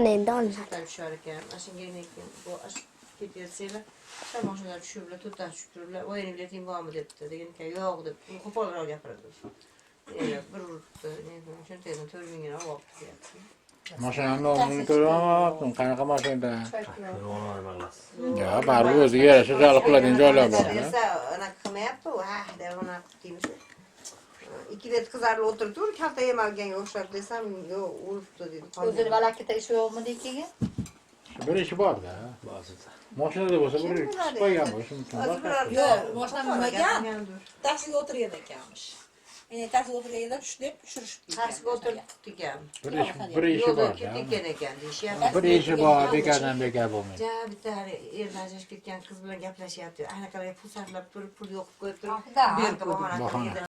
endi olinadi. Tutar düşer ekan. Aşın bu aş ketiyseler. Tamam şunlar düşürüler, tutar düşürüler. O yeni biletim var mı depti. Dedim ki yok dep. Kopalar yapardı. Bir uruttu. Çünkü dedim törmün yine o vakti yaptı. Maşanın olumunu görüyorum. Kanaqa maşanda. Onu almaz. Ya bari o'zi yarasha jali qiladigan joylar bor. Ana kıma yaptı o. Ha de ona demiş. İki de kızarlı oturdu. Hafta yemeğe yokşar desem yok uruttu dedi. O'zini valakita ishi yo'qmi dekiga? Bir ishi bor-da. Ba'zida. Mashinada bo'lsa bir qo'ygan bo'lishi mumkin. Yo'q, boshdan bo'lmagan. Taksiga o'tirgan ekanmish. Yine taksiga o'tirganda tushib tushirishib ketgan. Taksiga o'tirdik ekan. Bir ishi Yo'lda bor-da. ketdik ekan deyish. Bir ishi bor, bekardan bekar bo'lmaydi. Ja bitta erdan ajrashib ketgan qiz bilan gaplashyapti. Anaqalarga pul sarflab turib, pul yo'qib qo'yib turib, Da. berib bahona qilib